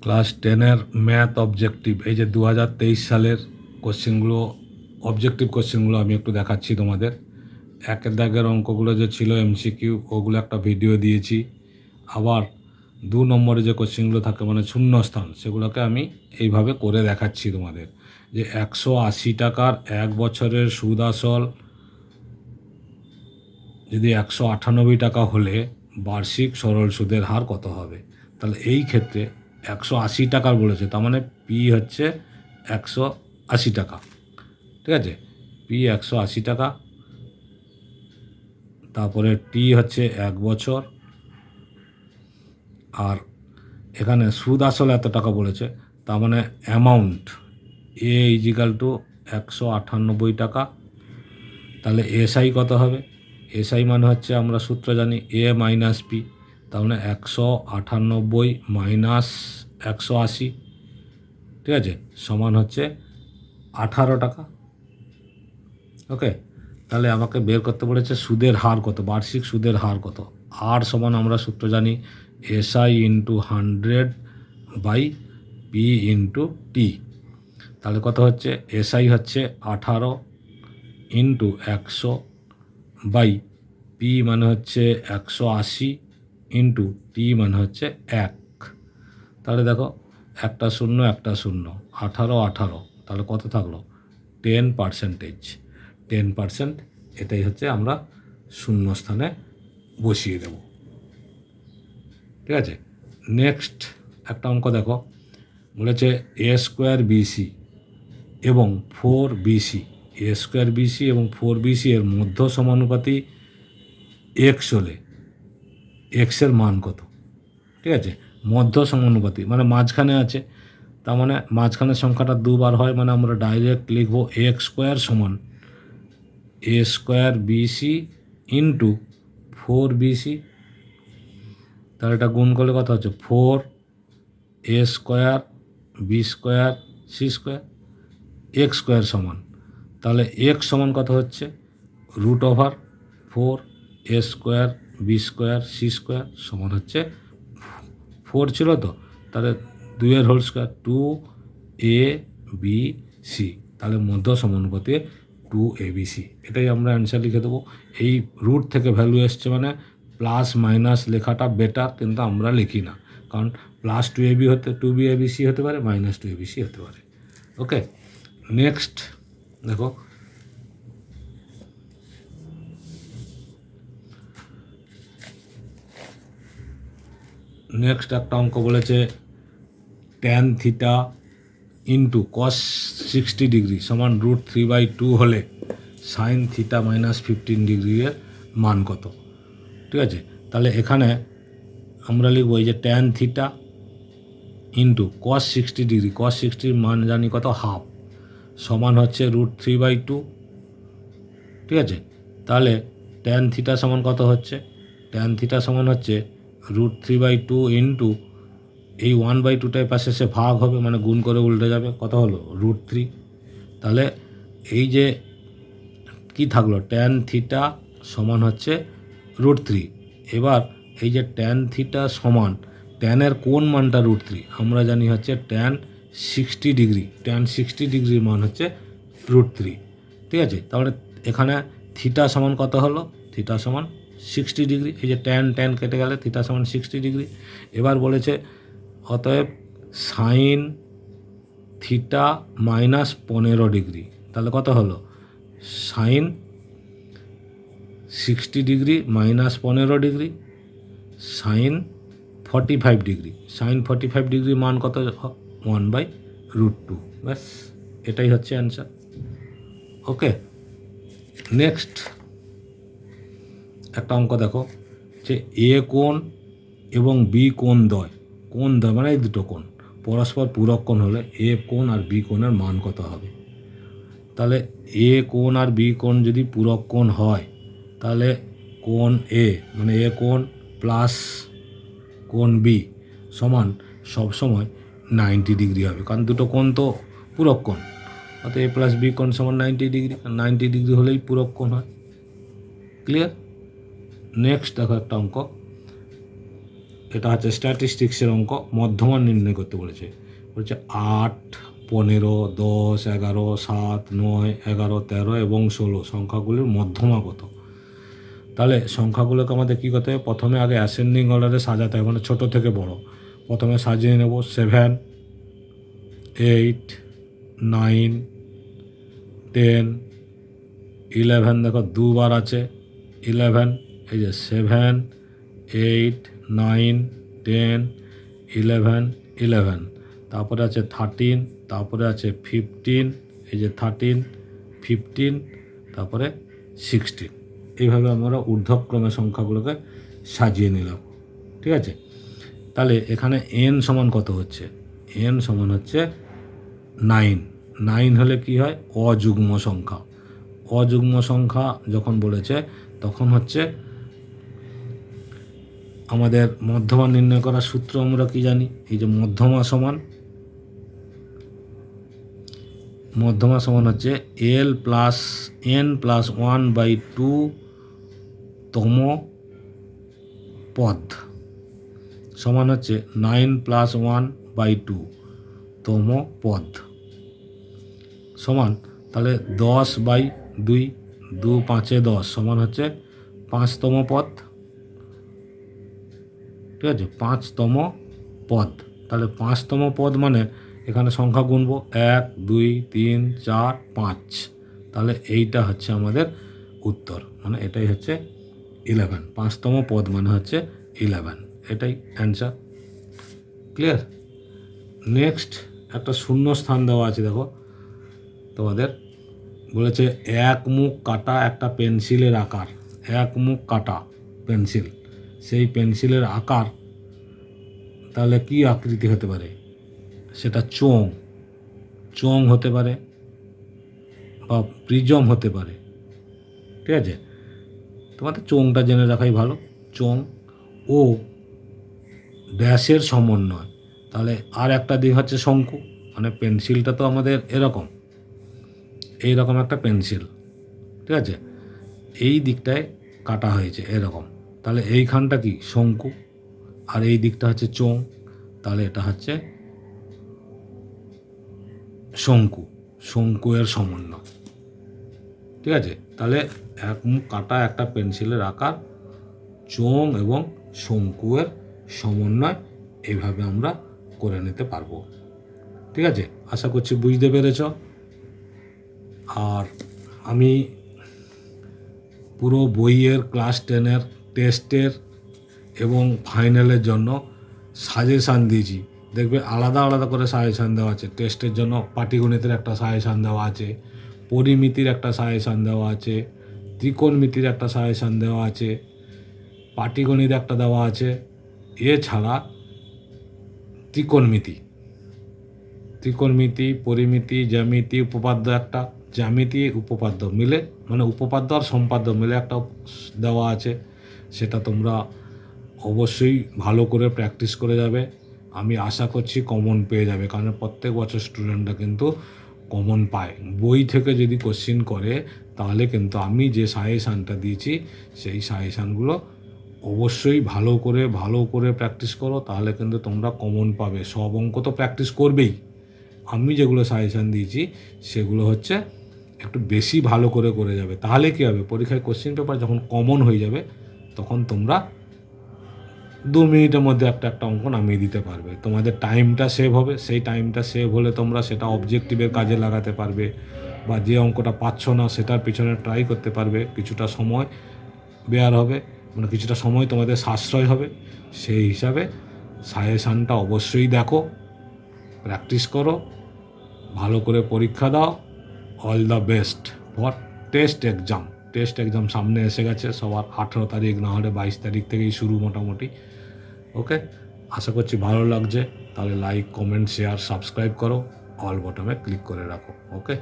Class 10-এর math objective, এই যে 2023 সালের কোশ্চেনগুলো, অবজেক্টিভ কোশ্চেনগুলো আমি একটু দেখাচ্ছি তোমাদের। একের দাগের অঙ্কগুলো যে ছিল এমসিকিউ, ওগুলো একটা ভিডিও দিয়েছি। আবার 2 নম্বরে যে কোশ্চেনগুলো থাকে মানে শূন্যস্থান, সেগুলোকে আমি এইভাবে করে দেখাচ্ছি তোমাদের। যে 180 টাকার 1 বছরের সুদ আসল যদি 198 টাকা হলে বার্ষিক সরল সুদের হার কত হবে। তাহলে এই ক্ষেত্রে 180 টাকার বলেছে, তার মানে পি হচ্ছে 180 টাকা। ঠিক আছে, পি 180 টাকা। তারপরে টি হচ্ছে 1 বছর। আর এখানে সুদ আসল এত টাকা বলেছে, তার মানে অ্যামাউন্ট এ ইজিক্যাল টু 198 টাকা। তাহলে এসআই কত হবে? এসআই মানে হচ্ছে আমরা সূত্র জানি এ মাইনাস পি, তার মানে 198 মাইনাস 180, ঠিক আছে, সমান হচ্ছে 18 টাকা। ওকে, তাহলে আমাকে বের করতে বলেছে সুদের হার কত, বার্ষিক সুদের হার কত। আর সমান আমরা সূত্র জানি SI into 100 by P into T. তাহলে কত হচ্ছে? এসআই হচ্ছে 18 ইন্টু 100 বাই পি মানে হচ্ছে 180 ইন্টু টি মানে হচ্ছে 1। তাহলে দেখো একটা শূন্য একটা শূন্য, 18 18, তাহলে কত থাকলো? 10%। 10%, এটাই হচ্ছে আমরা শূন্য স্থানে বসিয়ে দেব। ঠিক আছে, নেক্সট একটা অঙ্ক দেখো, বলেছে এ স্কোয়ার বিসি এবং 4BC, এ স্কোয়ার বিসি এবং 4BC এর মধ্য সমানুপাতি এক্স হলে এক্সের মান কত। ঠিক আছে, মধ্য সমানুপাতি মানে মাঝখানে আছে, তার মানে মাঝখানের সংখ্যাটা দুবার হয়, মানে আমরা ডাইরেক্ট লিখব এক্স স্কোয়ার সমান এ স্কোয়ার বিসি ইন্টু 4BC। তাহলে এটা গুণ করলে কত হচ্ছে? 4 a square b square c square, x square সমান, তাহলে এক্স সমান কত হচ্ছে? √4 a square b square c square সমান হচ্ছে 4 ছিল তো, তাহলে 2 হোল স্কোয়ার 2ABC, তাহলে মধ্য সমানুপাতে 2ABC। এটাই আমরা অ্যান্সার লিখে দেবো। এই রুট থেকে ভ্যালু এসছে মানে প্লাস মাইনাস লেখাটা বেটার, কিন্তু আমরা লিখি না, কারণ প্লাস 2ABC হতে পারে, মাইনাস 2ABC হতে পারে। ওকে, নেক্সট দেখো, নেক্সট একটা অঙ্ক বলেছে tan theta into cos 60 degree সমান √3/2 হলে সাইন থিটা মাইনাস 15 ডিগ্রির মান কত। ঠিক আছে, তাহলে এখানে আমরা লিখব এই যে tan theta into cos 60 degree, cos 60 মান জানি কত, হাফ, সমান হচ্ছে √3/2। ঠিক আছে, তাহলে tan থিটা সমান কত হচ্ছে? tan থিটা সমান হচ্ছে √3/2 ইন্টু এই 1/2টার পাশে সে ভাগ হবে, মানে গুণ করে উল্টে যাবে, কত হলো? √3। তাহলে এই যে কি থাকলো, tan থিটা সমান হচ্ছে √3। এবার এই যে tan থিটা সমান ট্যানের কোন মানটা √3, আমরা জানি হচ্ছে tan 60 ডিগ্রি, tan 60 ডিগ্রির মান হচ্ছে √3। ঠিক আছে, তাহলে এখানে থিটা সমান কত হলো? থিটা সমান 60 ডিগ্রি, এই যে tan কেটে গেলে থিটা সমান 60 ডিগ্রি। এবার বলেছে অতএব সাইন থিটা মাইনাস 15 ডিগ্রি, তাহলে কত হলো? Sine 60 degree minus 15 degree sine 45 degree, sine 45 degree মান কত? 1/√2। ব্যাস, এটাই হচ্ছে অ্যান্সার। ওকে, নেক্সট একটা অঙ্ক দেখো, যে এ কোণ এবং বি কোণ দ্বয়, কোণ দ্বয় মানে এই দুটো কোণ পরস্পর পূরক কোণ হলে এ কোণ আর বি কোণের মান কত হবে। তাহলে এ কোণ আর বি কোণ যদি পূরক কোণ হয়, তাহলে কোণ এ মানে এ কোণ প্লাস কোণ বি সমান সবসময় 90 ডিগ্রি হবে, কারণ দুটো কোণ তো পূরক কোণ, অর্থাৎ এ প্লাস বি কোণ সমান 90 ডিগ্রি, 90 ডিগ্রি হলেই পূরক কোণ হয়। ক্লিয়ার? নেক্সট দেখো একটা অঙ্ক, এটা হচ্ছে স্ট্যাটিস্টিক্সের অঙ্ক, মধ্যমান নির্ণয় করতে বলেছে। বলছে 8, 15, 10, 11, 7, 9, 11, 13 এবং 16 সংখ্যাগুলির মধ্যমা কত। তাহলে সংখ্যাগুলোকে আমাদের কী করতে হবে, প্রথমে আগে অ্যাসেন্ডিং অর্ডারে সাজাতে হবে, মানে ছোটো থেকে বড়। প্রথমে সাজিয়ে নেব 7, 8, 9, 10, 11, দেখো দুবার আছে 11, এই যে 7, 8, 9, 10, 11, 11, তারপরে আছে 13, তারপরে আছে 15, এই যে 13, 15, তারপরে 16। এইভাবে আমরা ঊর্ধ্বক্রমে সংখ্যাগুলোকে সাজিয়ে নিলাম, ঠিক আছে। তাহলে এখানে n সমান কত হচ্ছে, n সমান হচ্ছে 9। 9 হলে কি হয়, অযুগ্ম সংখ্যা। অযুগ্ম সংখ্যা যখন বলেছে তখন হচ্ছে আমাদের মধ্যমা নির্ণয় করার সূত্র আমরা কি জানি, এই যে মধ্যমা সমান হচ্ছে l প্লাস n প্লাস 1/2 তম পদ সমান হচ্ছে 9 প্লাস 1/2 তম পদ সমান, তাহলে 10/2, 2 5 10 সমান হচ্ছে 5তম পদ, ঠিক আছে, 5তম পদ। তাহলে 5তম পদ মানে এখানে সংখ্যা গুনবো 1 2 3 4 5, তাহলে এইটা হচ্ছে আমাদের উত্তর, মানে এটাই হচ্ছে 11। 5তম পদ মানে হচ্ছে 11, এটাই অ্যান্সার। ক্লিয়ার। নেক্সট একটা শূন্য স্থান দেওয়া আছে, দেখো তোমাদের বলেছে এক মুখ কাটা একটা পেন্সিলের আকার, এক মুখ কাটা পেন্সিল, সেই পেন্সিলের আকার তাহলে কি আকৃতি হতে পারে, সেটা চোঙ হতে পারে বা প্রিজম হতে পারে, ঠিক আছে। তোমাদের চোঙটা জেনে রাখাই ভালো। চোঙ ও ড্যাশের সমন্বয়, তাহলে আর একটা দিক হচ্ছে শঙ্কু, মানে পেন্সিলটা তো আমাদের এইরকম একটা পেন্সিল, ঠিক আছে, এই দিকটায় কাটা হয়েছে এরকম, তাহলে এইখানটা কি শঙ্কু, আর এই দিকটা হচ্ছে চোঙ, তাহলে এটা হচ্ছে শঙ্কু এর সমন্বয়, ঠিক আছে। তাহলে এক মুখ কাটা একটা পেন্সিলের আকার, চোঙ এবং শঙ্কুয়ের সমন্বয়, এইভাবে আমরা করে নিতে পারবো, ঠিক আছে। আশা করছি বুঝতে পেরেছ। আর আমি পুরো বইয়ের ক্লাস 10-এর টেস্টের এবং ফাইনালের জন্য সাজেশান দিয়েছি, দেখবে আলাদা আলাদা করে সাজেশান দেওয়া আছে। টেস্টের জন্য পাটিগণিতের একটা সাজেশান দেওয়া আছে, পরিমিতির একটা সাজেশান দেওয়া আছে, ত্রিকোণমিতির একটা সাজেশান দেওয়া আছে, পাটিগণিত একটা দেওয়া আছে, এছাড়া ত্রিকোণমিতি, পরিমিতি, জ্যামিতি, উপপাদ্য, একটা জ্যামিতি উপপাদ্য মিলে, মানে উপপাদ্য আর সম্পাদ্য মিলে একটা দেওয়া আছে। সেটা তোমরা অবশ্যই ভালো করে প্র্যাকটিস করে যাবে। আমি আশা করছি কমন পেয়ে যাবে, কারণ প্রত্যেক বছর স্টুডেন্টরা কিন্তু কমন পায়। বই থেকে যদি কোশ্চিন করে তাহলে কিন্তু আমি যে সাজেশানটা দিয়েছি সেই সাজেশানগুলো অবশ্যই ভালো করে প্র্যাকটিস করো, তাহলে কিন্তু তোমরা কমন পাবে। সব অঙ্ক তো প্র্যাকটিস করবেই, আমি যেগুলো সাজেশান দিয়েছি সেগুলো হচ্ছে একটু বেশি ভালো করে যাবে, তাহলে কী হবে, পরীক্ষায় কোশ্চিন পেপার যখন কমন হয়ে যাবে তখন তোমরা 2 মিনিটের মধ্যে একটা অঙ্ক নামিয়ে দিতে পারবে। তোমাদের টাইমটা সেভ হবে, সেই টাইমটা সেভ হলে তোমরা সেটা অবজেক্টিভের কাজে লাগাতে পারবে, বা যে অঙ্কটা পাচ্ছ না সেটার পিছনে ট্রাই করতে পারবে। কিছুটা সময় বেয়ার হবে, মানে কিছুটা সময় তোমাদের সাশ্রয় হবে। সেই হিসাবে সাজেশানটা অবশ্যই দেখো, প্র্যাকটিস করো, ভালো করে পরীক্ষা দাও। All the best for test exam সামনে এসে গেছে সবার, 18 তারিখ না হলে 22 তারিখ থেকেই শুরু মোটামুটি। ওকে, আশা করছি ভালো লাগছে। তাহলে লাইক, কমেন্ট, শেয়ার, সাবস্ক্রাইব করো, অল বটমে ক্লিক করে রাখো। ওকে।